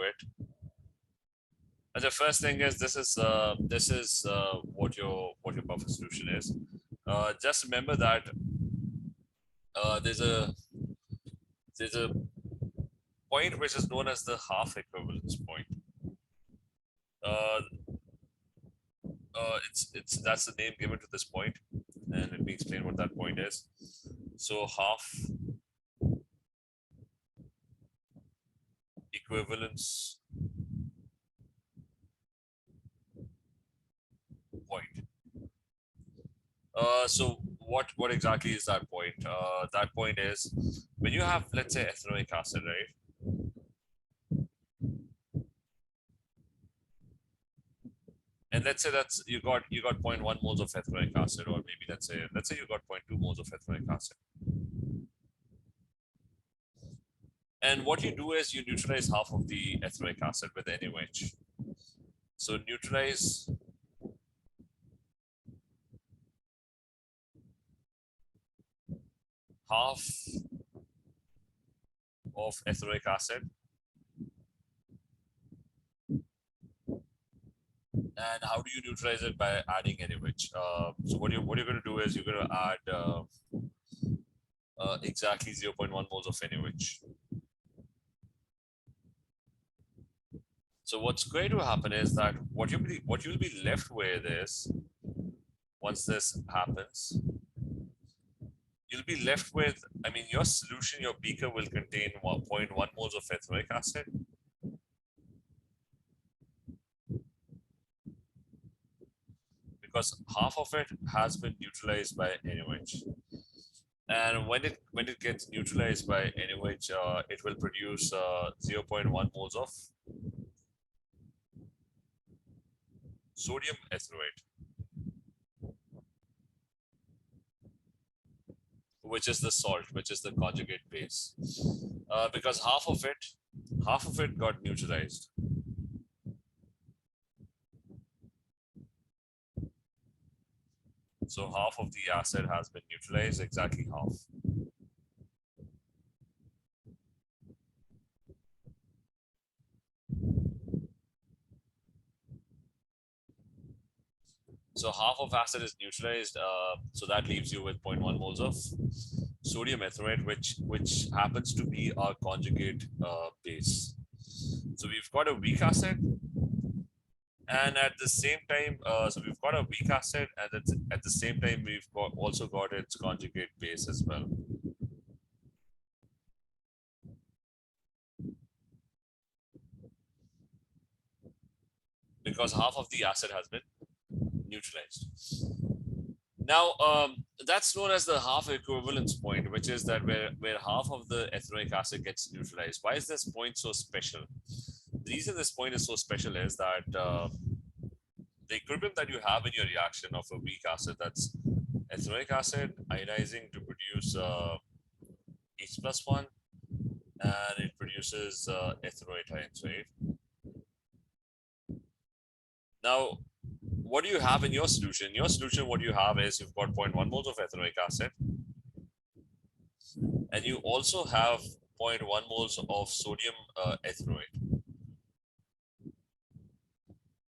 it. And the first thing is this is what your buffer solution is. Just remember that there's a point which is known as the half equivalence point. It's that's the name given to this point, and let me explain what that point is. So half equivalence point. So what exactly is that point? That point is when you have, let's say, ethanoic acid, right? And let's say that's you got 0.1 moles of ethanoic acid, or maybe let's say you got 0.2 moles of ethanoic acid. And what you do is you neutralize half of the ethanoic acid with NaOH. So neutralize half of ethanoic acid. And how do you neutralize it? By adding NaOH. So what you're going to do is you're going to add exactly 0.1 moles of NaOH. So what's going to happen is that what you'll be left with is, once this happens, you'll be left with, I mean, your solution, your beaker will contain 1.1 moles of ethanoic acid. Because half of it has been neutralized by NaOH. And when it gets neutralized by NaOH, it will produce 0.1 moles of sodium ethanoate, which is the salt, which is the conjugate base. Because half of it got neutralized. So half of the acid has been neutralized, exactly half. So half of acid is neutralized, so that leaves you with 0.1 moles of sodium ethanoate, which happens to be our conjugate base. So we've got a weak acid, and at the same time, so we've got a weak acid, and at the same time we've also got its conjugate base as well. Because half of the acid has been neutralized. Now, that's known as the half equivalence point, which is that where half of the ethanoic acid gets neutralized. Why is this point so special? The reason this point is so special is that the equilibrium that you have in your reaction of a weak acid, that's ethanoic acid ionizing to produce H+1, and it produces ethanoate ions, right? Now, what do you have in your solution? In your solution, what you have is you've got 0.1 moles of ethanoic acid, and you also have 0.1 moles of sodium ethanoate,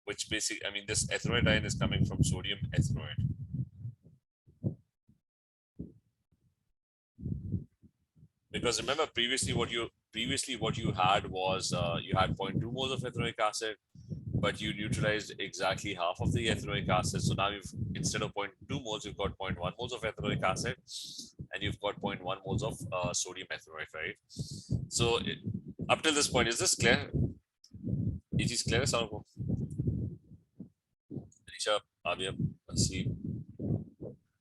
which basically, I mean, this ethanoate ion is coming from sodium ethanoate. Because remember, previously what you had was you had 0.2 moles of ethanoic acid, but you neutralized exactly half of the ethanoic acid. So now you've, instead of 0.2 moles, you've got 0.1 moles of ethanoic acid, and you've got 0.1 moles of sodium ethanoate, right? So up till this point, is this clear? It is clear, Anisha, Avia, see.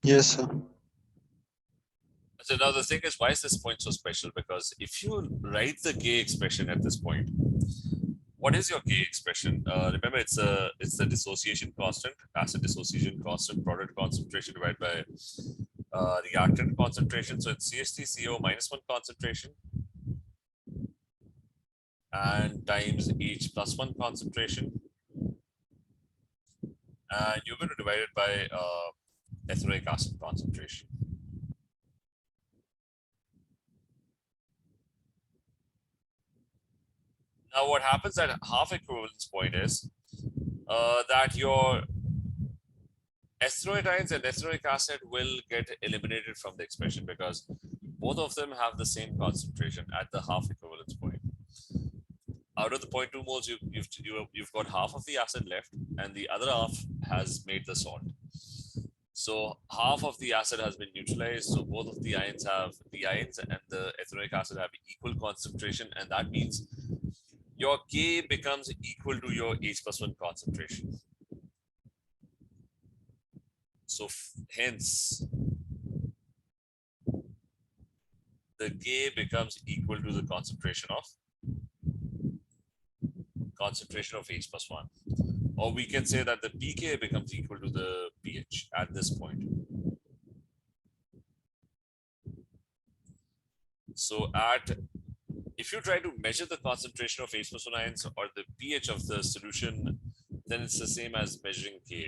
Yes, sir. So now the thing is, why is this point so special? Because if you write the K expression at this point, what is your K expression? Remember, it's the dissociation constant, acid dissociation constant, product concentration divided by reactant concentration. So it's CH3CO -1 concentration and times H+1 concentration, and you're going to divide it by ethanoic acid concentration. Now, what happens at half equivalence point is that your esteroidines and ethanoic acid will get eliminated from the expression because both of them have the same concentration at the half equivalence point. Out of the 0.2 moles, you've got half of the acid left, and the other half has made the salt. So half of the acid has been neutralized. So both of the ions and the ethanoic acid have equal concentration, and that means your K becomes equal to your H+1 concentration. So hence, the K becomes equal to the concentration of H+1. Or we can say that the pK becomes equal to the pH at this point. So if you try to measure the concentration of H+1 ions or the pH of the solution, then it's the same as measuring Ka.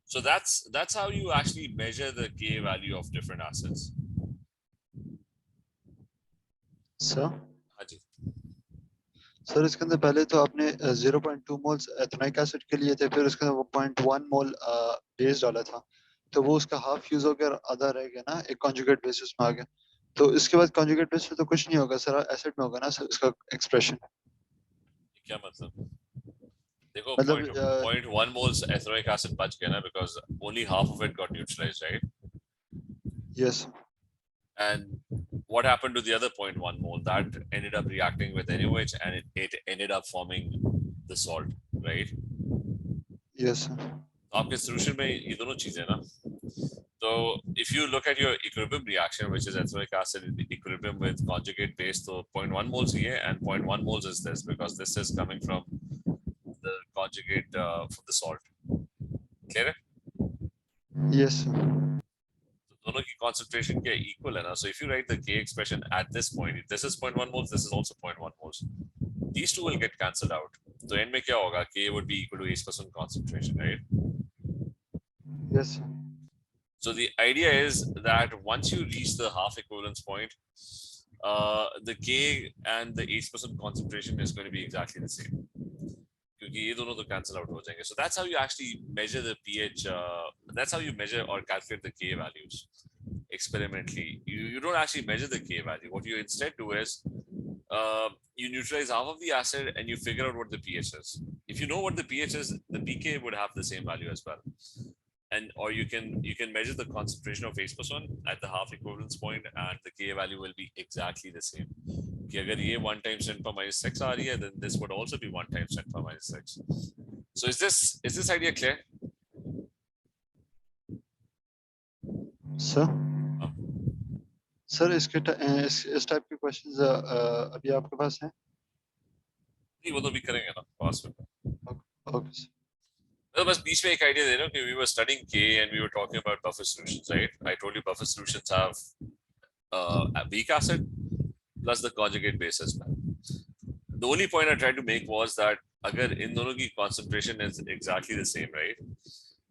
So that's how you actually measure the Ka value of different acids. Sir हाँ जी. Sir इसके अंदर पहले तो आपने 0.2 moles ethanoic acid के लिए थे, फिर उसके अंदर वो 0.1 मोल बेस डाला था, तो वो उसका हाफ यूज हो गया और आधा रह गया ना, एक कॉन्जुगेट बेसिस में आ गया. तो इसके बाद कॉन्जुगेट बेस पे तो कुछ नहीं होगा सर, एसिड में होगा ना सर इसका एक्सप्रेशन. क्या मतलब? देखो, मतलब 0.1 moles ethanoic acid बच गया ना, because only half of it got neutralized, right? Yes. And what happened to the other 0.1 mole? That ended up reacting with NaOH and it ended up forming the salt, right? Yes. आपके solution में ये दोनों चीजें ना. So if you look at your equilibrium reaction, which is ethanoic acid in equilibrium with conjugate base, so 0.1 moles here and 0.1 moles is this, because this is coming from the conjugate from the salt. Clear? Yes. दोनों की concentration क्या equal है ना. So if you write the K expression at this point, this is 0.1 moles, this is also 0.1 moles. These two will get cancelled out. So end में क्या होगा? K would be equal to H+1 concentration, right? Yes. So the idea is that once you reach the half equivalence point, the K and the H+1 concentration is going to be exactly the same. क्योंकि ये दोनों तो cancel out हो जाएंगे. So that's how you actually measure the pH. That's how you measure or calculate the K values experimentally. You don't actually measure the K value. What you instead do is you neutralize half of the acid and you figure out what the pH is. If you know what the pH is, the pK would have the same value as well. And or you can measure the concentration of H+1 at the half equivalence point, and the K value will be exactly the same. कि अगर ये 1 times 10 power minus 6 आ रही है, then this would also be 1 times 10 power minus 6. So is this idea clear? Sir? Sir इस type के questions अभी आपके पास हैं? नहीं, वो तो भी करेंगे ना पास में. Okay sir. तो बस बीच में एक आइडिया दे रहा हूँ कि we were studying K and we were talking about buffer solutions, right? I told you buffer solutions have a weak acid plus the conjugate base as well. The only point I tried to make was that अगर इन दोनों की concentration is exactly the same, right?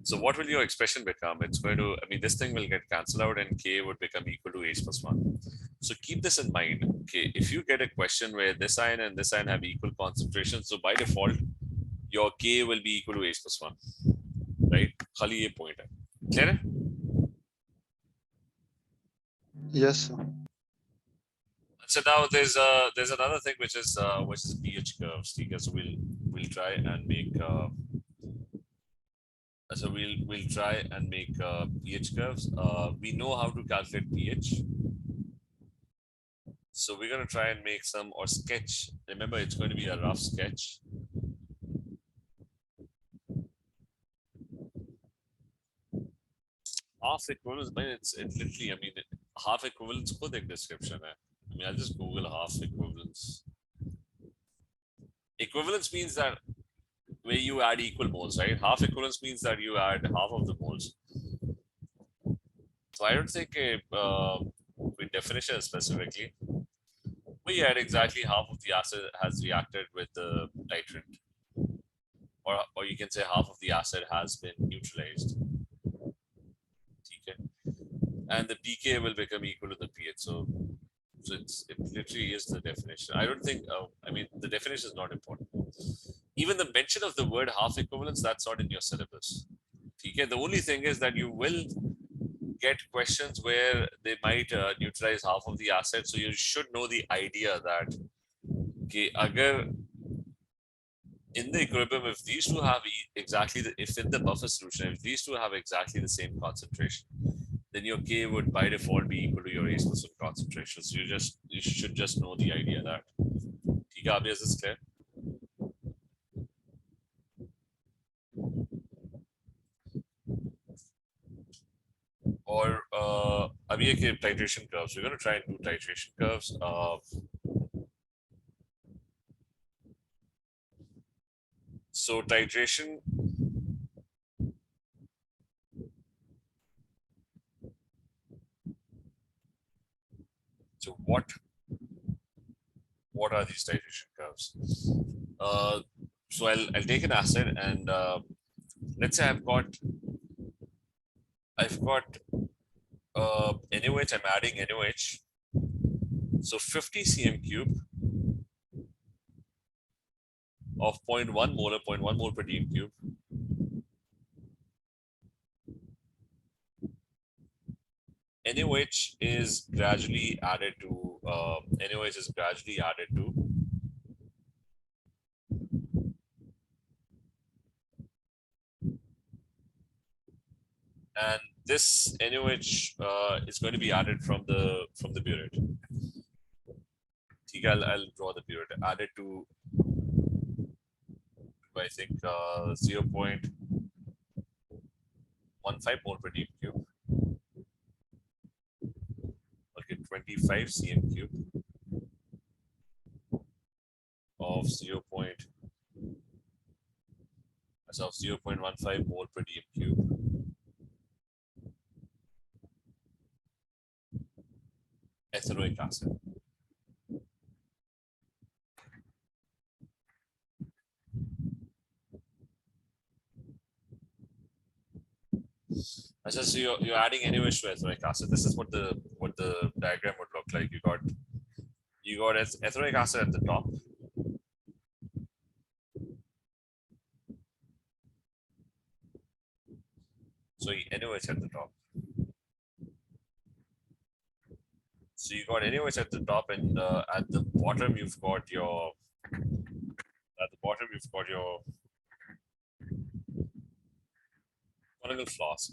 So what will your expression become? It's going to, I mean, this thing will get cancelled out and K would become equal to H+1. So keep this in mind. Okay, if you get a question where this ion and this ion have equal concentration, so by default, your K will be equal to H+1, right? खाली ये point है. Clear है? Yes sir. So now there's another thing which is pH curves. So we'll try and make pH curves. We know how to calculate pH. So we're going to try and make some or sketch. Remember, it's going to be a rough sketch. Half equivalence, but it's literally, I mean, half equivalence खुद एक description है. I mean, I'll just Google half equivalence. Equivalence means that where you add equal moles, right? Half equivalence means that you add half of the moles. So I don't think with definition specifically, we add exactly half of the acid has reacted with the titrant. Or you can say half of the acid has been neutralized. Okay. and the pK will become equal to the pH. So it literally is the definition. I don't think. I mean, the definition is not important. Even the mention of the word half equivalence, that's not in your syllabus. Okay. The only thing is that you will get questions where they might neutralize half of the asset. So you should know the idea that okay, agar in the equilibrium, if these two have exactly if in the buffer solution, if these two have exactly the same concentration, then your K would by default be equal to your A plus 1 concentration. So you should just know the idea that. ठीक है, is this clear? Or अभी एक titration curves. We're going to try and do titration curves. So titration. So what are these titration curves? So I'll take an acid and let's say I've got NaOH. I'm adding NaOH. So 50 cm cube of 0.1 molar, 0.1 mole per dm cube. NaOH is gradually added to NaOH is gradually added to and this NaOH is going to be added from the burette. I'll draw the burette added to I think 0.15 mole per dm cube. Okay, 25 cm cube of 0.15 mole per dm cube. Ethanoic acid. So you're adding NaOH to ethanoic acid. This is what the diagram would look like. You got ethanoic acid at the top. So NaOH at the top. So you got NaOH at the top, and at the bottom you've got your conical flask,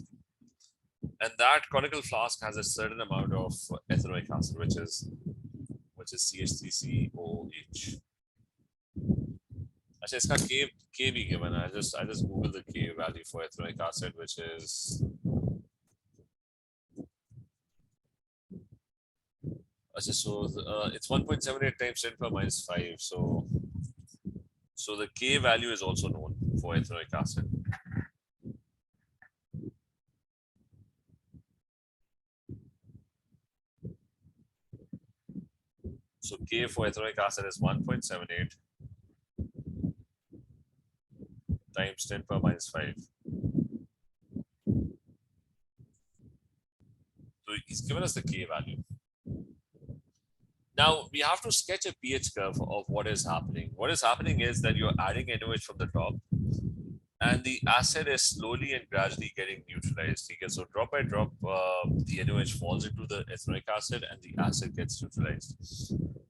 and that conical flask has a certain amount of ethanoic acid, which is CH3COH. अच्छा इसका K भी given है. I just Google the K value for ethanoic acid, which is so it's 1.78 times 10 power minus 5. So the K value is also known for ethanoic acid. So K for ethanoic acid is 1.78 times 10 power minus 5. So he's given us the K value. Now we have to sketch a pH curve of what is happening. What is happening is that you're adding NaOH from the top, and the acid is slowly and gradually getting neutralized. Okay? So drop by drop, the NaOH falls into the ethanoic acid, and the acid gets neutralized.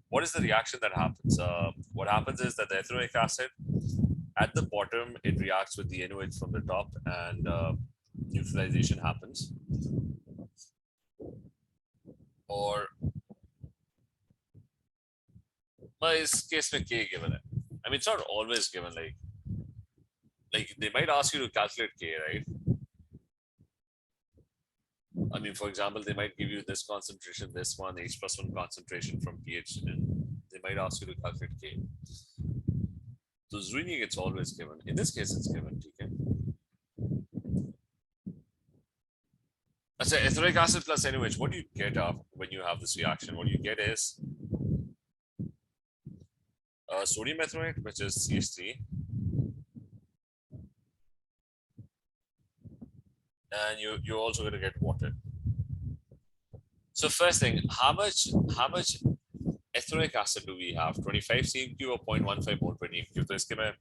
What is the reaction that happens? What happens is that the ethanoic acid at the bottom, it reacts with the NaOH from the top, and neutralization happens. Or but in case में K given है. I mean, it's not always given. Like they might ask you to calculate K, right? I mean, for example, they might give you this concentration, this one, H plus 1 concentration from pH, and they might ask you to calculate K. So Zwinning, it's always given. In this case, it's given. Okay. So ethanoic acid plus NaOH, what do you get when you have this reaction? What you get is sodium ethanoate, which is CH3, and you're also going to get water. So first thing, how much ethanoic acid do we have? 25 cm³ or 0.15 mole per dm³? So इसके मैं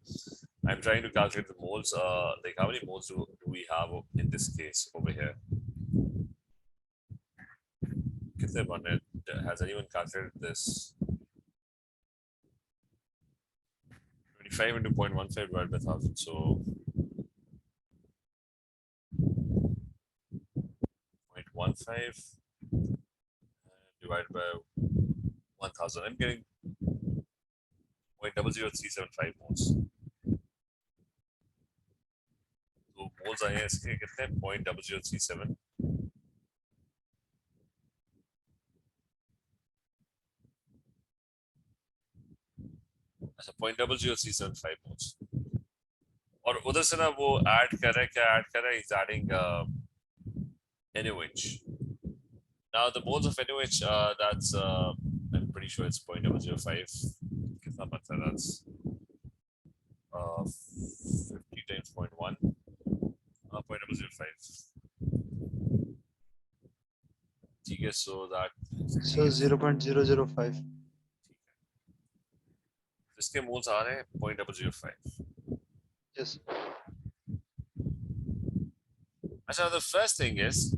I'm trying to calculate the moles. Like how many moles do we have in this case over here? कितने बने? Has anyone calculated this? 25 into 0.15 divided by 1000. So 0.15 divided by 1000. I'm getting 0.00375 moles. तो moles आए हैं इसके कितने? 0.0037. अच्छा 0.00375 moles. और उधर से ना वो ऐड कर रहा है, क्या ऐड कर रहा है? He's adding NaOH. Now the moles of NaOH, that's I'm pretty sure it's 0.005. कितना बनता है? That's 50 times 0.1. 0.005. ठीक है, so that So 0.005. इसके मोल्स आ रहे हैं 0.005. Yes. अच्छा, the first thing is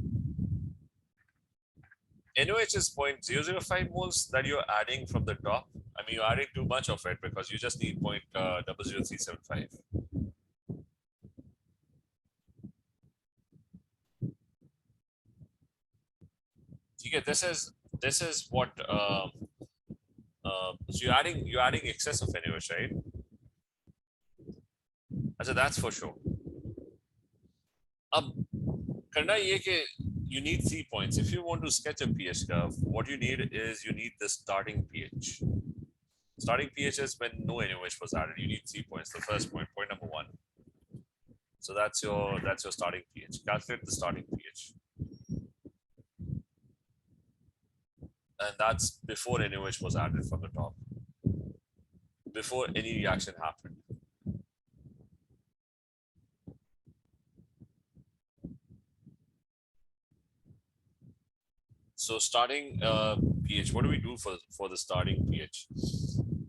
NaOH is 0.005 moles that you're adding from the top. I mean, you're adding too much of it because you just need 0.00375. Okay, this is what so you're adding excess of NaOH, right? So that's for sure. अब करना ये कि you need 3 points. If you want to sketch a pH curve, what you need is you need the starting pH. Starting pH is when no NaOH was added. You need 3 points. The first point, point number 1. So that's your starting pH. Calculate the starting pH, and that's before NaOH was added from the top, before any reaction happened. So starting pH, what do we do for the starting pH?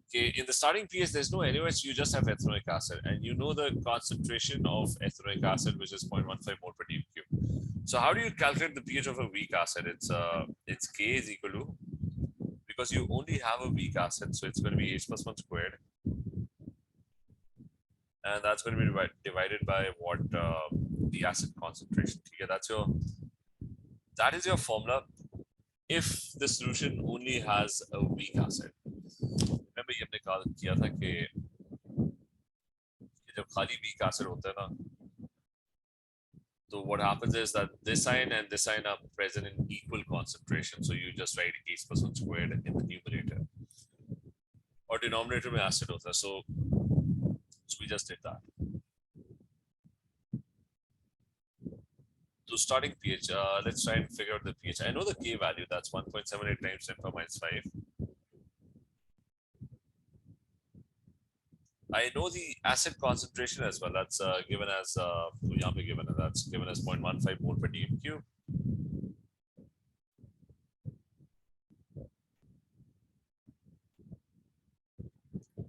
Okay, in the starting pH, there's no NaOH, you just have ethanoic acid, and you know the concentration of ethanoic acid, which is 0.15 mole per dm³. So how do you calculate the pH of a weak acid? It's K is equal to, because you only have a weak acid, so it's going to be H plus 1 squared, and that's going to be divided by what the acid concentration. Okay, that is your formula if the solution only has a weak acid. Remember ये हमने किया था कि जब खाली weak acid होता है ना, so what happens is that this ion and this ion are present in equal concentration, so you just write H plus 1 squared in the numerator, or denominator में acid होता है, so we just did that. So starting pH, let's try and figure out the pH. I know the K value, that's 1.78 times 10 power minus 5. I know the acid concentration as well. That's given as that's given as 0.15 mole per dm³.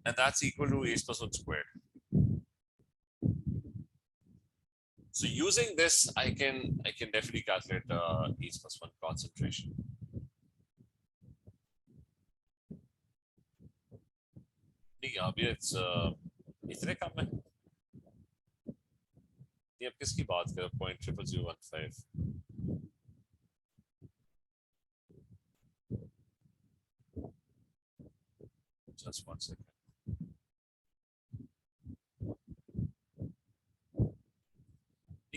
And that's equal to H plus 1 squared. So using this, I can definitely calculate H plus 1 concentration. यहाँ भी इतने कम है। ये अब किसकी बात कर? 0.0015. Just 1 second.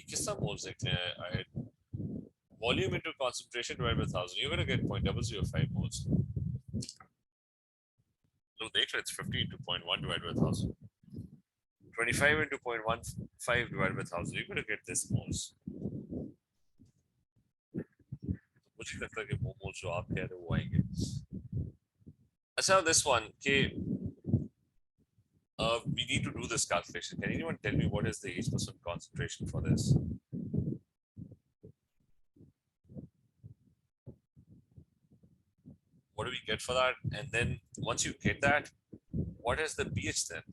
कितना moles देखते हैं? I had volume into concentration divided by 1000. You're going to get 0.005 moles. So it's 50 into 0.1 divided by 1000. 25 into 0.15 divided by 1000. You're going to get this moles. मुझे लगता है कि वो moles जो आप कह रहे हो वो आएंगे. अच्छा, this one, okay, we need to do this calculation. Can anyone tell me what is the H plus 1 concentration for this? what do we get for that? And then once you get that, what is the pH then?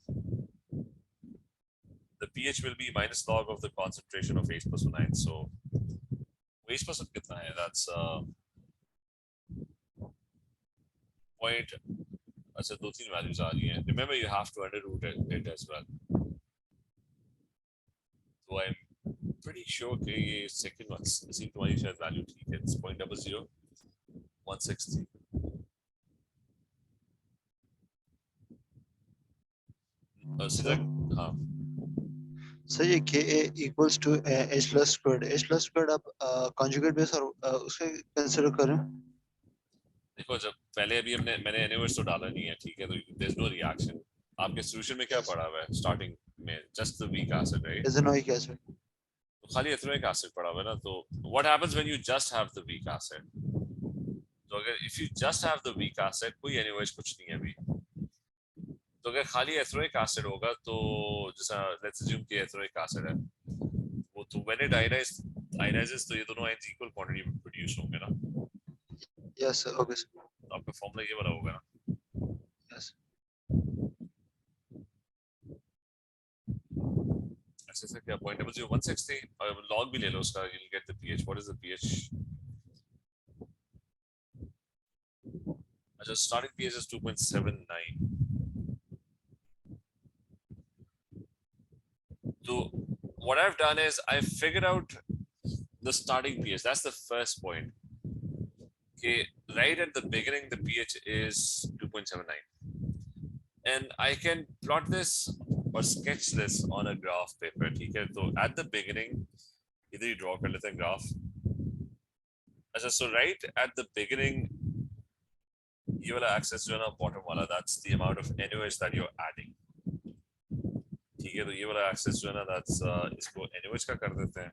The pH will be minus log of the concentration of H+O9. So H% कितना है? That's point. अच्छा, दो तीन values आ रही हैं. Remember, you have to underroot it as well. So I'm pretty sure कि ये second one, इसी तुम्हारी शायद value ठीक है. It's 0.00163. सीधा हाँ. सर ये Ka equals to H plus squared. H plus squared आप conjugate base और उसके consider करें. देखो, जब पहले अभी मैंने एनिवर्स तो डाला नहीं है, ठीक है, तो देयर इज नो रिएक्शन. आपके सॉल्यूशन में क्या Yes. पड़ा हुआ है स्टार्टिंग में? Just the weak acid, right? Ethanoic acid. तो खाली एथेनोइक एसिड पड़ा हुआ है ना. तो what happens when you just have the weak acid? तो अगर if you just have the weak acid, कोई एनिवर्स कुछ नहीं है अभी. तो अगर खाली एथेनोइक एसिड होगा, तो जैसा लेट्स अज्यूम कि एथेनोइक एसिड है, वो तो व्हेन इट आयनाइजेस, तो ये दोनों आयंस इक्वल क्वांटिटी में प्रोड्यूस होंगे ना. Yes, sir. Okay, sir. तो आपका फॉर्मूला ये वाला होगा ना. Yes. ऐसे से क्या 0.00163 और लॉग भी ले लो उसका, you'll get the pH. What is the pH? अच्छा, starting pH is 2.79. So what I've done is I figured out the starting pH. That's the first point. Okay, right at the beginning the pH is 2.79, and I can plot this or sketch this on a graph paper. ठीक है, तो at the beginning इधर ही draw कर लेते हैं graph. अच्छा, so right at the beginning ये वाला एक्सेस जो है ना, बॉटम वाला, that's the amount of NaOH that you're adding. ठीक है, तो ये वाला एक्सेस जो है ना, that's इसको NaOH का कर देते हैं,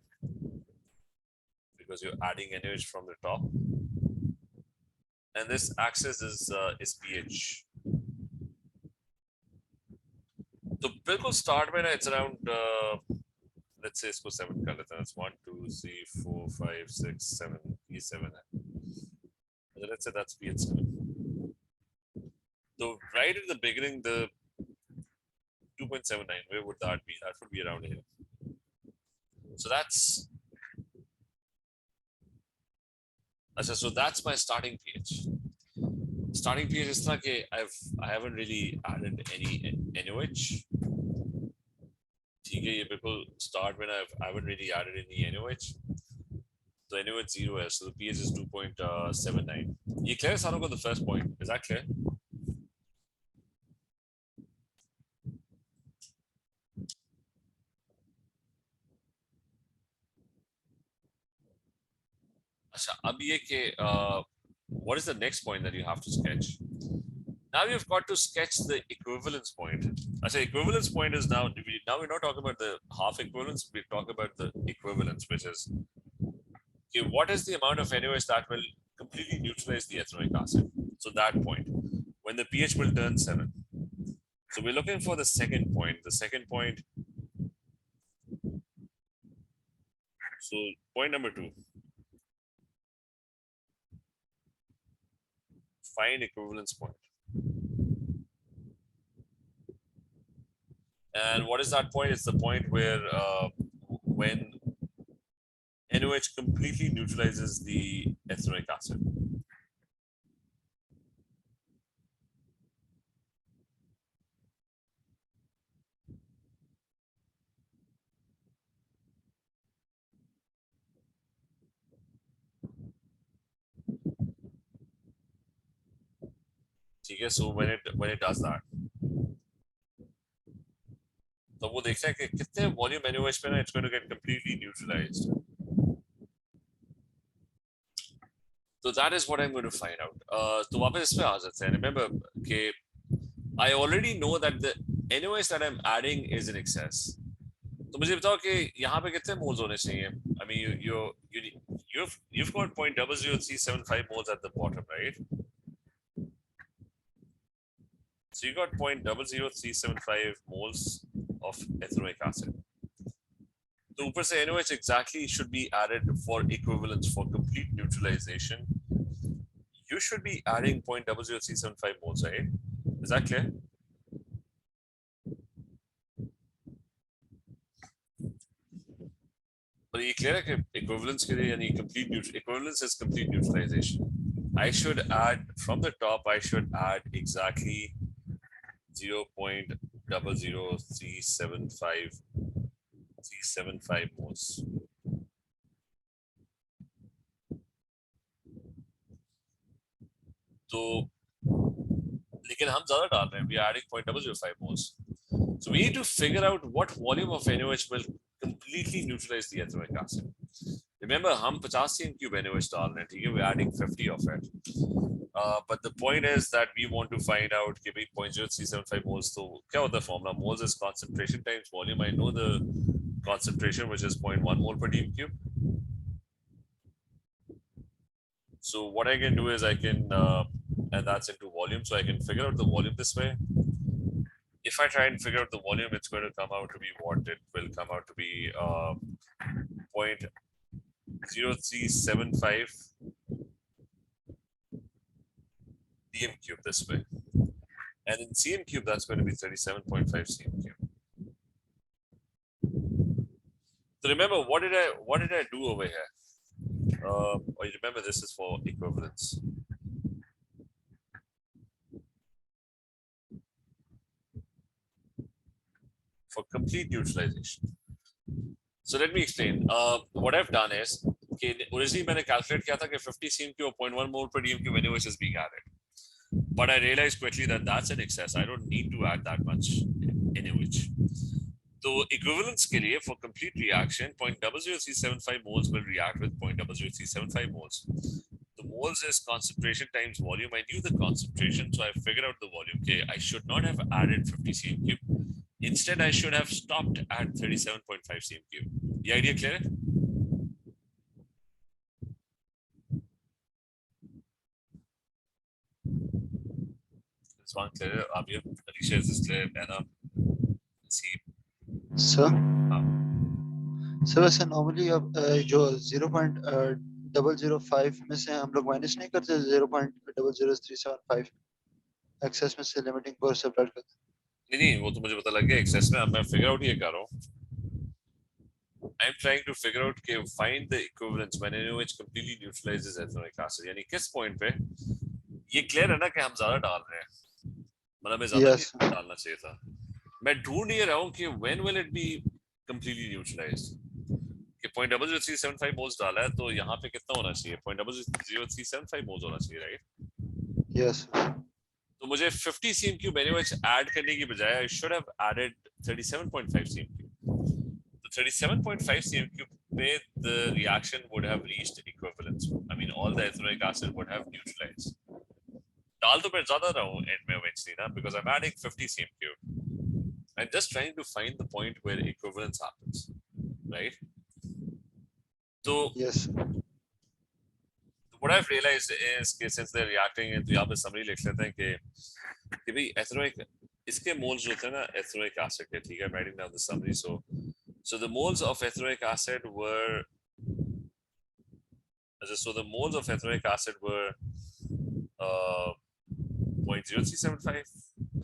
because you're adding NaOH from the top, and this axis is pH. तो बिल्कुल स्टार्ट में ना it's around let's say इसको 7 कर लेते हैं. That's 1 2 3 4 5 6 7. ये 7 है. Let's say that's pH 7. So right at the beginning, the 2.79, where would that be? That would be around here. So that's my starting pH. Starting pH is like I haven't really added any NaOH. ठीक है, ये बिल्कुल start when I haven't really added any NaOH. So NaOH 0 है, so the pH is 2.79. ये clear सारों को? The first point, is that clear? अच्छा, अब ये कि what is the next point that you have to sketch? Now you've got to sketch the equivalence point. I say equivalence point is now we're not talking about the half equivalence, we're talking about the equivalence, which is okay, what is the amount of NaOH that will completely neutralize the ethanoic acid? So that point, when the pH will turn 7. So we're looking for the second point. The second point, so point number 2. Find equivalence point. And what is that point? It's the point where when NaOH completely neutralizes the ethanoic acid. ठीक है, so when it does that, तो वो देखता है कि कितने volume NaOH पे ना it's going to get completely neutralized. So that is what I'm going to find out. तो वापस इस पे आ जाते हैं. Remember कि I already know that the NaOH that I'm adding is in excess. तो मुझे बताओ कि यहाँ पे कितने मोल्स होने चाहिए? I mean you've got 0.00375 moles at the bottom, right? So you got 0.00375 moles of ethanoic acid. So ऊपर से NaOH exactly should be added for equivalence, for complete neutralization. you should be adding 0.00375 moles, right? Is that clear? But ये clear है कि equivalence के लिए यानी equivalence is complete neutralization. I should add from the top. I should add exactly 0.00375 moles. तो लेकिन हम ज्यादा डाल रहे हैं. We are adding 0.005 moles. So we need to figure out what volume of NaOH will completely neutralize the ethanoic acid. Remember, हम 50 cm cube NaOH डाल रहे हैं, ठीक है? We're adding 50 of it. But the point is that we want to find out कि भाई 0.0375 moles. तो क्या होता है formula? Moles is concentration times volume. I know the concentration, which is 0.1 mole per dm cube. So what I can do is I can, and that's into volume, so I can figure out the volume this way. If I try and figure out the volume, it's going to come out to be what? It will come out to be 0.0375 dm cube this way. And in cm cube, that's going to be 37.5 cm cube. So remember, what did I do over here? Or you remember this is for equivalence. For complete neutralization. So let me explain. What I've done is, originally मैंने calculate किया था कि 50 cm cube or 0.1 mole per dm cube NaOH is being added. But I realized quickly that that's an excess. I don't need to add that much NaOH. So equivalence के लिए for complete reaction, 0.00375 moles will react with 0.00375 moles. The moles is concentration times volume. I knew the concentration, so I figured out the volume. Okay, I should not have added 50 cm cube. Instead, I should have stopped at 37.5 cm cube. The idea clear? This one clear? Abir, Alicia, is this clear? Anna, see. Sir, sir वैसे normally अब जो 0.005 में से हम लोग minus नहीं करते 0.00375 access में से लिमिटिंग को सेपरेट करते नहीं वो तो मुझे पता लग गया एक्सेस में. अब मैं फिगर आउट ये कर रहा हूँ. I'm trying to figure out कि find the equivalence when NaOH completely neutralizes ethanoic acid. यानी किस पॉइंट पे ये क्लियर है ना कि हम ज्यादा डाल रहे हैं. मतलब मैं ज्यादा Yes. नहीं डालना चाहिए था. मैं ढूंढ ये रहा हूँ कि when will it be completely neutralized. कि 0.00375 moles डाला है तो यहाँ पे कितना होना चाहिए? 0.00375 moles होना चाहिए, राइट? Yes. तो मुझे 50 cm cube NaOH ऐड करने की बजाय I should have added 37.5 cm cube. तो 37.5 cm cube पे the reaction would have reached equivalence. I mean, all the ethanoic acid would have neutralized. डाल तो मैं ज्यादा रहा हूँ end में eventually ना, because I'm adding 50 cm cube. I'm just trying to find the point where equivalence happens, right? So Yes. what I've realized is कि since they're reacting, तो यहाँ पे summary लिख लेते हैं कि भाई ethanoic इसके moles जो थे ना ethanoic acid के, ठीक है? I'm writing down the summary. So the moles of ethanoic acid were the moles of ethanoic acid were 0.0375. I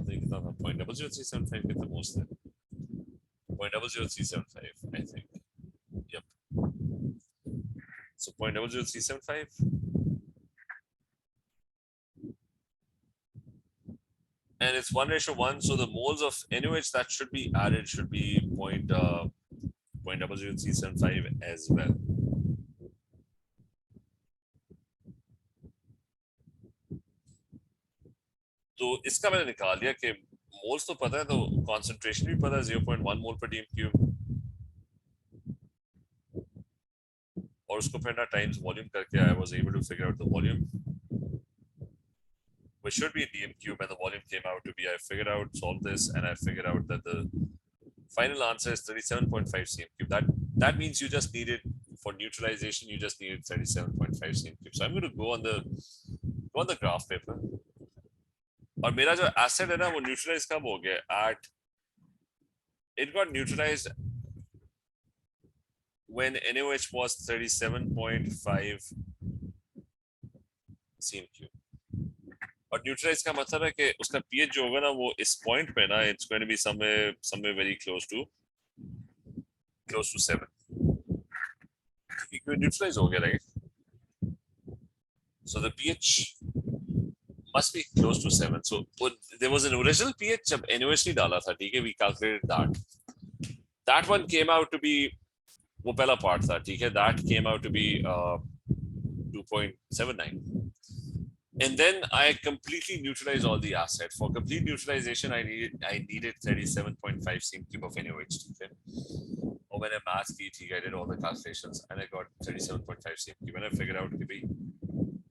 think it's not 0.00375. Get the moles there. 0.00375. I think. Yep. So 0.00375. And it's 1:1. So the moles of NaOH that should be added should be 0.00375 as well. तो इसका मैंने निकाल लिया कि moles तो पता है, तो कॉन्सेंट्रेशन भी पता है 0.1 मोल पर डीएम क्यूब, और उसको फिर ना टाइम्स वॉल्यूम करके I was able to figure out the volume, which should be dm cube, and the volume came out to be, I figured out, solved this, and I figured out that the final answer is 37.5 cm cube. That means you just needed, for neutralization, you just needed 37.5 cm cube. So I'm going to go on the graph paper. और मेरा जो acid है ना वो neutralise कब हो गया? It got neutralized when NaOH was 37.5 cm cube. और न्यूट्रलाइज का मतलब है कि उसका पीएच जो होगा ना वो इस पॉइंट पे ना it's going to be somewhere very close to 7 क्योंकि न्यूट्रलाइज हो गया right so the pH must be close to 7 so there was an original pH जब NaOH नहीं डाला था ठीक है we calculated that one came out to be वो पहला पार्ट था ठीक है that came out to be 2.79 and then I completely neutralized all the acid. For complete neutralization, I needed 37.5 cm cube of NaOH. Okay? Or when I math की ठीक I did all the calculations and I got 37.5 cm cube and I figured out कि भाई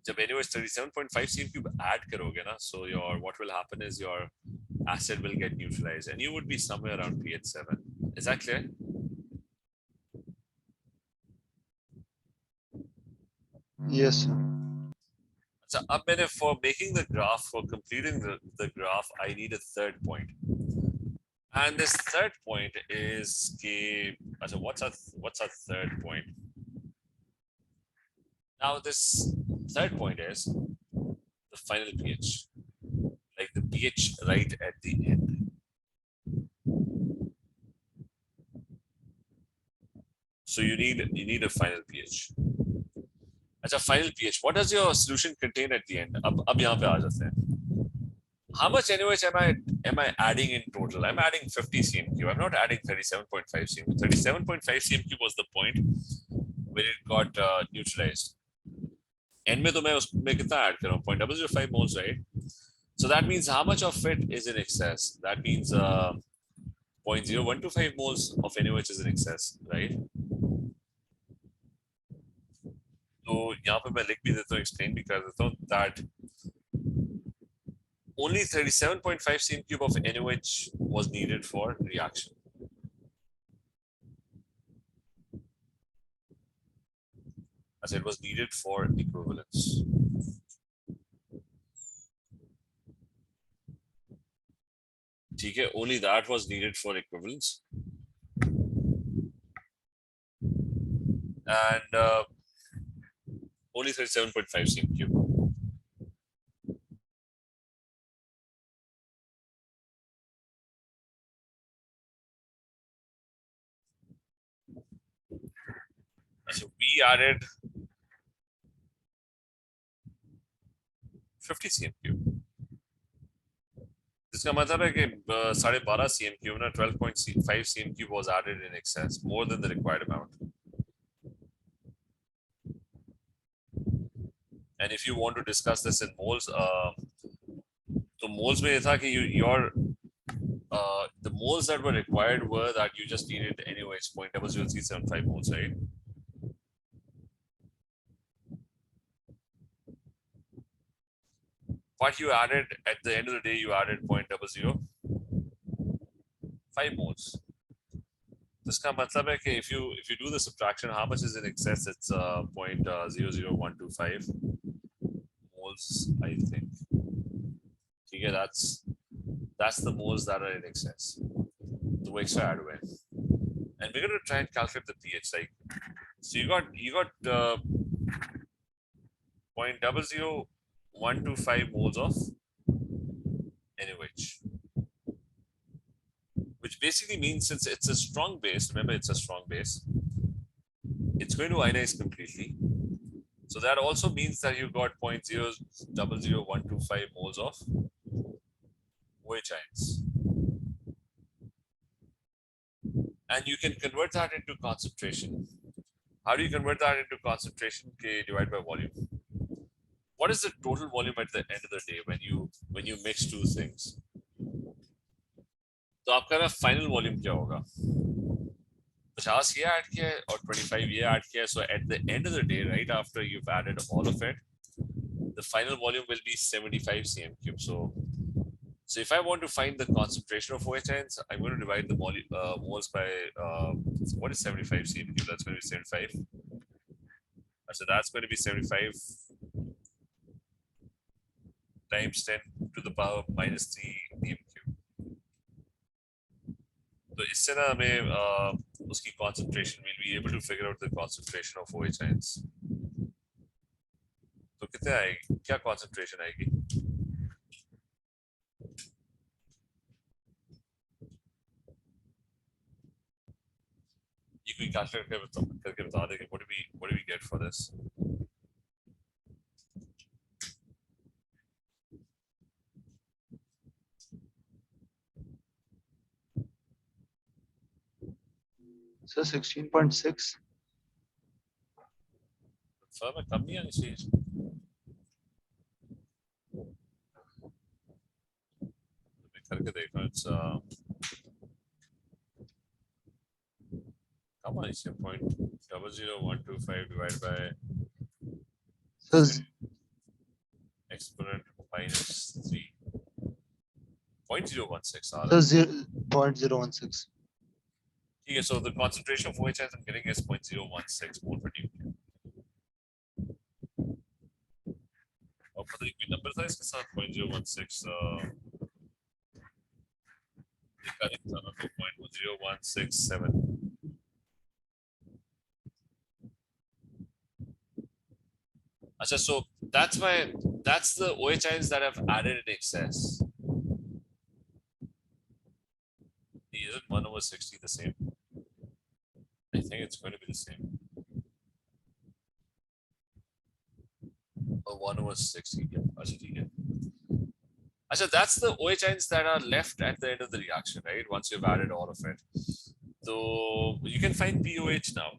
जब NaOH 37.5 cm cube add करोगे ना, so your what will happen is your acid will get neutralized and you would be somewhere around pH 7. Is that clear? Yes, sir. So अब मैंने for making the graph, for completing the graph, I need a third point. And this third point is so what's our third point? Now this third point is the final pH, like the pH right at the end. So you need a final pH. अच्छा final pH. What does your solution contain at the end? अब यहाँ पे आ जाते हैं. How much NaOH am I adding in total? I'm adding 50 cm cube. I'm not adding 37.5 cm cube. 37.5 cm cube was the point where it got neutralized. N में तो मैं उसमें कितना ऐड कर रहा हूँ 0.005 moles, right? So that means how much of it is in excess? That means 0.0125 moles of NaOH is in excess, right? तो यहाँ पे मैं लिख भी देता हूँ, explain भी कर देता हूँ that only 37.5 cm cube of NaOH was needed for reaction. As it was needed for equivalence. ठीक है, only that was needed for equivalence. And only 37.5 cm cube. So we added 50 cm cube. जिसका मतलब है कि 12.5 cm cube ना 12.5 cm cube was added in excess, more than the required amount. And if you want to discuss this in moles, तो moles में ये था कि the moles that were required were that you just needed NaOH 0.00375 moles, right? But you added at the end of the day, you added 0.005 moles. इसका मतलब है कि if you do the subtraction, how much is in excess? It's 0.00125 moles, I think. ठीक है, that's the moles that are in excess. So we extra add away, and we're going to try and calculate the pH. Like, so you got 0.00125 moles of NaOH, which basically means since it's a strong base, remember it's a strong base, it's going to ionize completely. So that also means that you got 0.000125 moles of OH ions. And you can convert that into concentration. How do you convert that into concentration? K divided by volume. What is the total volume at the end of the day when you mix two things? तो आपका ना final volume क्या होगा? 50 ये add किया है और 25 ये ऐड किया है. So at the end of the day, right after you've added all of it, the final volume will be 75 cm cube. So if I want to find the concentration of OH ions, I'm going to divide the moles by what is 75 cm cube? That's going to be 75. So that's going to be 75 times 10 to the power minus 3 cm cube. तो इससे ना हमें उसकी concentration, we'll be able to figure out the concentration of OH ions. तो कितने आएगी, क्या concentration आएगी? कोई कैलकुलेट करके बता देंगे what do we get for this? Sir 16.6 sir मैं कम नहीं आनी चाहिए मैं करके देखा it's कम आनी चाहिए 0.00125 divided by sir exponent minus 3 0.016 आ रहा सर है 0.016 ठीक है so the concentration of OH I'm getting is 0.016 mole per dm और पता नहीं कोई नंबर था इसके साथ 0.016 लिखा नहीं था ना 2.0167 अच्छा so that's the OH ions that I've added in excess isn't 1/60 the same I think it's going to be the same 1/60 yeah अच्छा ठीक है अच्छा that's the OH ions that are left at the end of the reaction right once you've added all of it so you can find POH now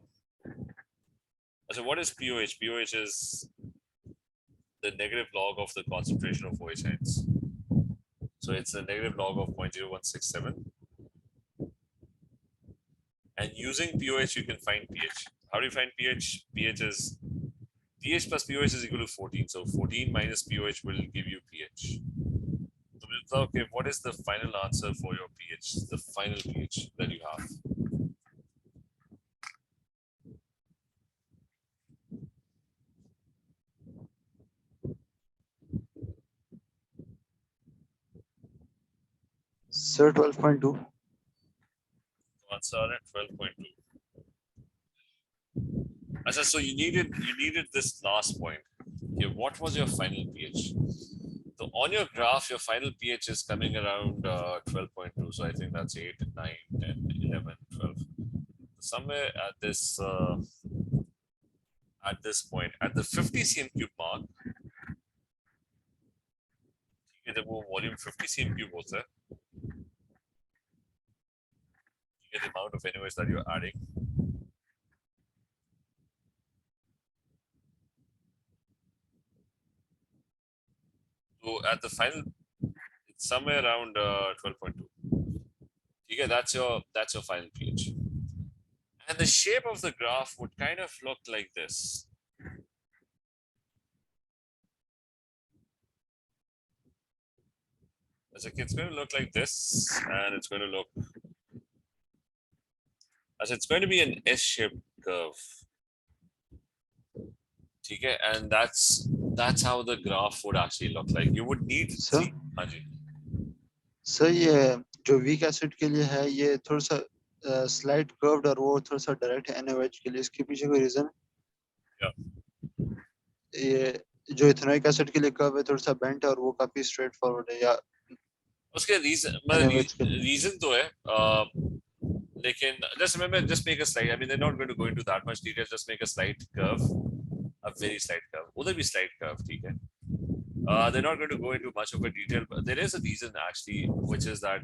so what is POH POH is the negative log of the concentration of OH ions so it's the negative log of 0.0167 and using POH you can find pH how do you find pH pH is pH plus POH is equal to 14 so 14 minus POH will give you pH so okay what is the final answer for your pH the final pH that you have sir 12.2 answer at 12.2 Achha, so you needed this last point okay what was your final pH so on your graph your final pH is coming around 12.2 so I think that's 8 9 10 11 12 somewhere at this point at the 50 cm cube mark जब वो volume 50 cm cube होता है you get the amount of NOS that you're adding so at the final it's somewhere around 12.2 okay that's your final pH and the shape of the graph would kind of look like this it's going to look like this and it's going to look as it's going to be an S-shaped curve okay and that's how the graph would actually look like you would need sir sir ये जो weak acid के लिए है ये थोड़ा सा slide curved और वो थोड़ा सा डायरेक्ट NaOH के लिए इसके पीछे कोई रीजन yeah. ये जो इथेनॉइक एसिड के लिए कर्व है थोड़ा सा बेंट है और वो काफी स्ट्रेट फॉरवर्ड है या उसके रीजन तो है लेकिन just remember just make a slide I mean they're not going to go into that much detail just make a slight curve a very slight curve उधर भी slight curve ठीक है they're not going to go into much of a detail but there is a reason actually which is that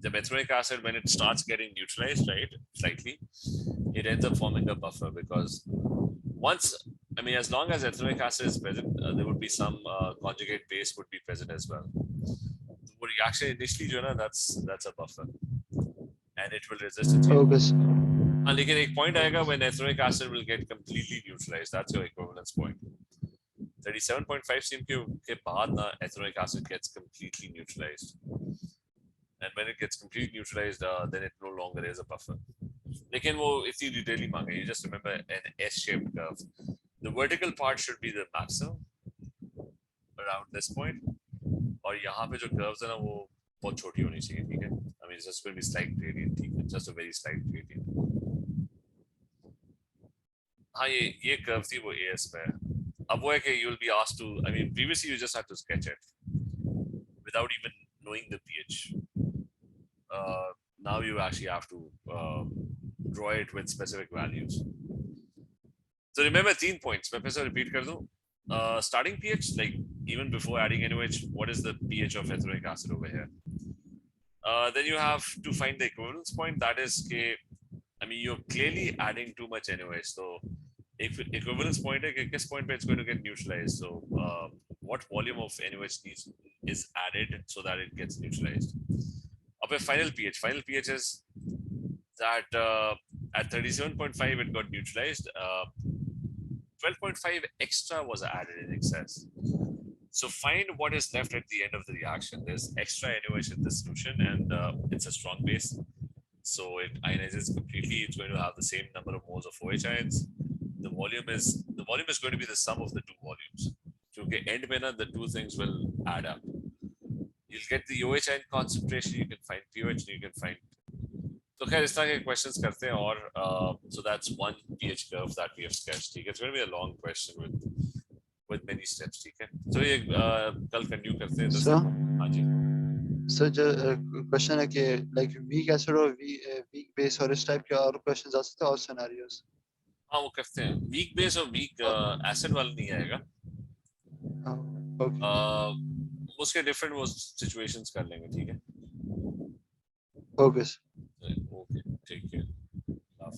the methanoic acid when it starts getting neutralized right slightly it ends up forming a buffer because once I mean as long as ethanoic acid is present there would be some conjugate base would be present as well the reaction initially जो ना that's a buffer and it will resist the change okay लेकिन एक point आएगा when ethanoic acid will get completely neutralized that's your equivalence point 37.5 cm के बाद ना ethanoic acid gets completely neutralized and when it gets completely neutralized then it no longer is a buffer लेकिन वो इतनी detail ही मांगे you just remember an S-shaped curve the vertical part should be the maximum around this point और यहाँ पे जो curves है ना वो बहुत छोटी होनी चाहिए ठीक है I mean it's just going to be slight gradient ठीक है just a very slight gradient हाँ ये curve थी वो AS पे है अब वो है कि you'll be asked to I mean previously you just had to sketch it without even knowing the pH now you actually have to draw it with specific values. So remember 3 points. मैं फिर से repeat कर दूं. Starting pH, like even before adding NOH, what is the pH of ethanoic acid over here? Then you have to find the equivalence point. That is, I mean, you're clearly adding too much NOH. So if equivalence point is point where it's going to get neutralized. So what volume of NOH is added so that it gets neutralized. Up a final pH is that at 37.5 it got neutralized. 12.5 extra was added in excess. So find what is left at the end of the reaction. There's extra NOH in the solution, and it's a strong base. So it ionizes completely. It's going to have the same number of moles of OH ions. The volume is going to be the sum of the two volumes. Okay, end में ना the two things will add up. You'll get the OH ion concentration. You can find pH. You can find. तो खैर इस तरह के questions करते हैं और so that's one pH curve that we have sketched. ठीक है, it's going to be a long question with many steps. ठीक है, so ये कल continue करते हैं 10 So, तक. हाँ जी. so जो question है कि like weak acid और weak base और इस type के और questions आ सकते हैं और scenarios. हाँ वो करते हैं. Weak base और weak acid वाला नहीं आएगा. Okay. उसके different वो situations कर लेंगे. ठीक है. Okay. Okay. Take care. Love